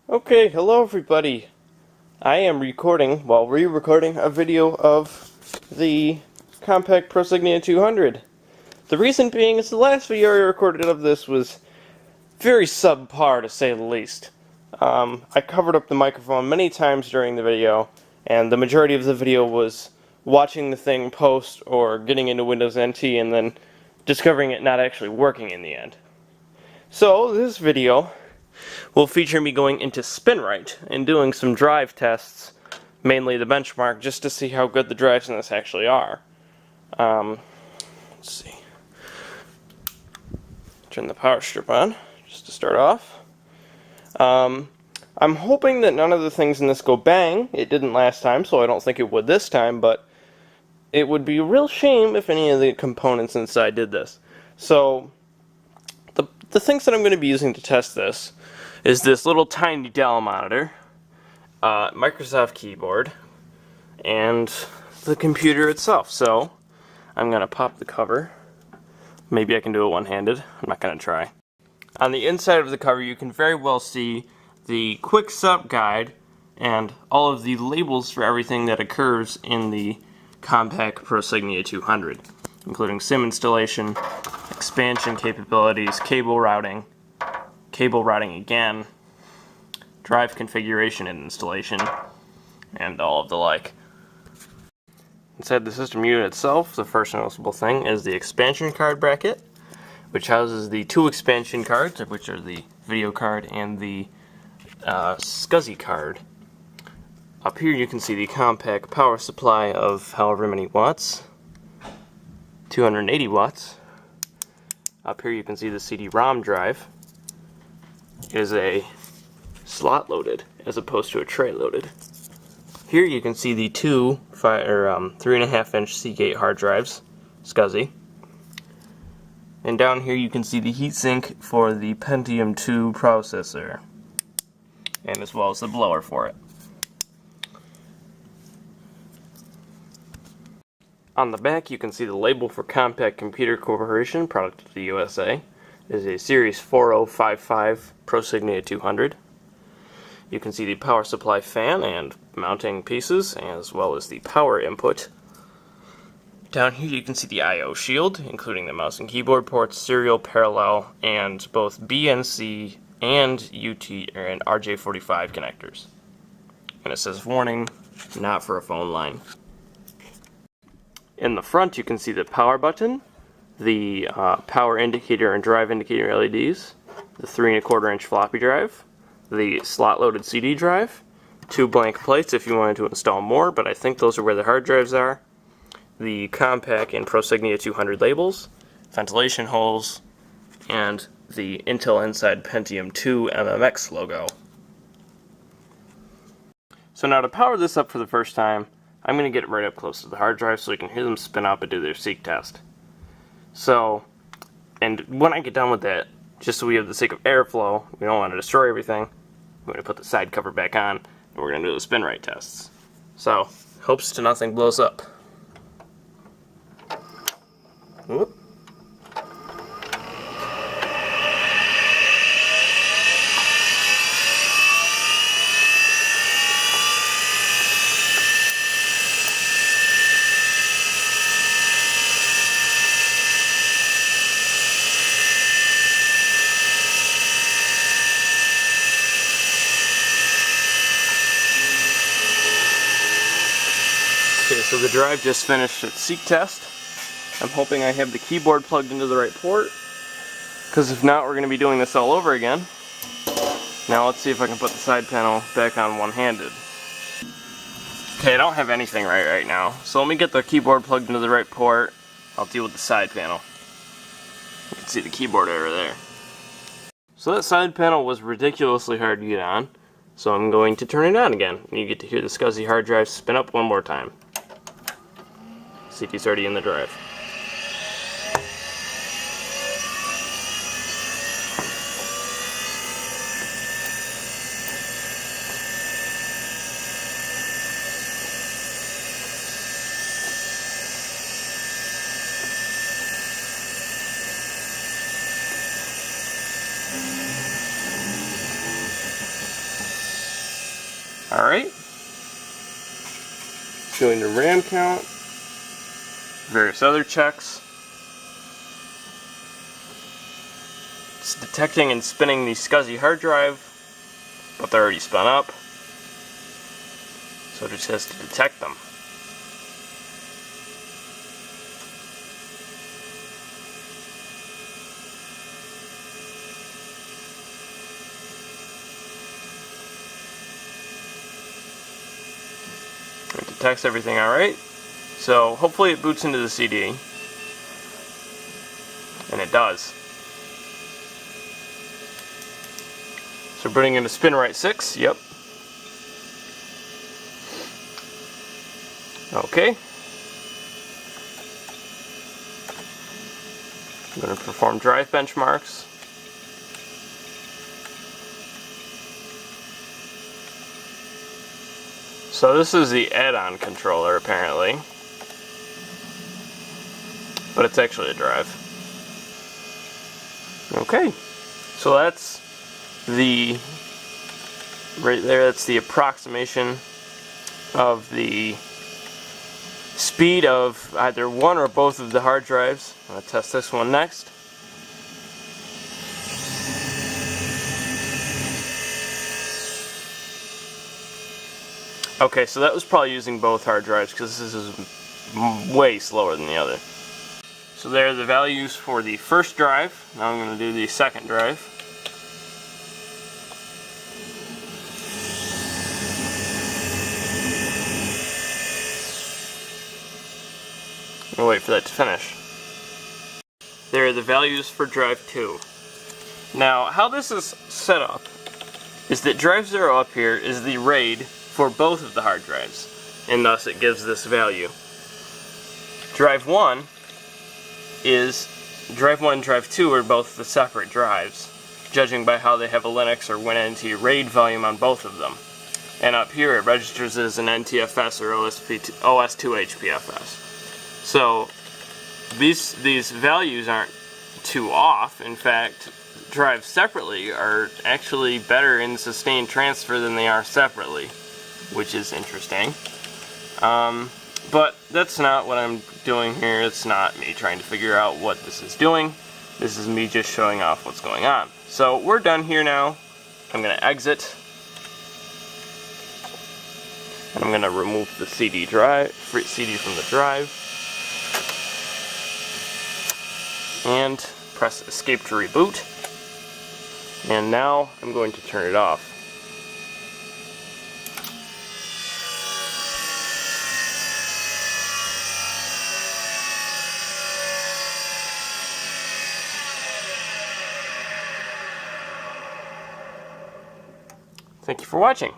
Okay, hello everybody. I am re-recording a video of the Compaq Prosignia 200. The reason being is the last video I recorded of this was very subpar, to say the least. I covered up the microphone many times during the video, and the majority of the video was watching the thing post or getting into Windows NT and then discovering it not actually working in the end. So, this video will feature me going into SpinRite and doing some drive tests, mainly the benchmark, just to see how good the drives in this actually are. Let's see. Turn the power strip on, just to start off. I'm hoping that none of the things in this go bang. It didn't last time, so I don't think it would this time, but it would be a real shame if any of the components inside did this. So, the things that I'm going to be using to test this is this little tiny Dell monitor, Microsoft keyboard, and the computer itself. So, I'm going to pop the cover. Maybe I can do it one-handed. I'm not going to try. On the inside of the cover, you can very well see the quick setup guide and all of the labels for everything that occurs in the Compaq Prosignia 200, including SIM installation, expansion capabilities, cable routing again, drive configuration and installation, and all of the like. Inside the system unit itself, the first noticeable thing is the expansion card bracket, which houses the two expansion cards, which are the video card and the SCSI card. Up here you can see the Compaq power supply of however many watts, 280 watts. Up here you can see the CD-ROM drive. It is a slot loaded as opposed to a tray loaded. Here you can see the two 3.5-inch Seagate hard drives, SCSI. And down here you can see the heatsink for the Pentium 2 processor, and as well as the blower for it. On the back you can see the label for Compaq Computer Corporation, product of the USA. It is a Series 4055 Prosignia 200. You can see the power supply fan and mounting pieces, as well as the power input. Down here you can see the I/O shield, including the mouse and keyboard ports, serial, parallel, and both BNC and UT and RJ45 connectors. And it says, warning, not for a phone line. In the front you can see the power button, the power indicator and drive indicator LEDs, the 3.25-inch floppy drive, the slot-loaded CD drive, two blank plates if you wanted to install more, but I think those are where the hard drives are, the Compaq and Prosignia 200 labels, ventilation holes, and the Intel Inside Pentium 2 MMX logo. So now to power this up for the first time, I'm going to get it right up close to the hard drive so you can hear them spin up and do their seek test. So, and when I get done with that, just so we have the sake of airflow, we don't want to destroy everything, we're going to put the side cover back on, and we're going to do the SpinRite tests. So, hopes to nothing blows up. Whoop. Okay, so the drive just finished its seek test. I'm hoping I have the keyboard plugged into the right port, because if not, we're going to be doing this all over again. Now let's see if I can put the side panel back on one-handed. Okay, I don't have anything right now, so let me get the keyboard plugged into the right port. I'll deal with the side panel. You can see the keyboard over there. So that side panel was ridiculously hard to get on, so I'm going to turn it on again. And you get to hear the SCSI hard drive spin up one more time. CD's already in the drive. Alright. Showing the RAM count. Various other checks. It's detecting and spinning the SCSI hard drive, but they're already spun up. So it just has to detect them. It detects everything alright. So hopefully it boots into the CD. And it does. So booting into SpinRite 6, yep. Okay. I'm going to perform drive benchmarks. So this is the add-on controller apparently, but it's actually a drive. Okay, so that's right there, that's the approximation of the speed of either one or both of the hard drives. I'm going to test this one next. Okay, so that was probably using both hard drives because this is way slower than the other. So there are the values for the first drive. Now I'm going to do the second drive. I'll wait for that to finish. There are the values for drive 2. Now, how this is set up is that drive 0 up here is the RAID for both of the hard drives, and thus it gives this value. Drive 1 and drive 2 are both the separate drives, judging by how they have a Linux or WinNT RAID volume on both of them. And up here it registers as an NTFS or OS2 HPFS. So these values aren't too off. In fact, drives separately are actually better in sustained transfer than they are separately, which is interesting. But that's not what I'm doing here. It's not me trying to figure out what this is doing. This is me just showing off what's going on. So we're done here now. I'm going to exit. And I'm going to remove the CD from the drive. And press escape to reboot. And now I'm going to turn it off. Thank you for watching.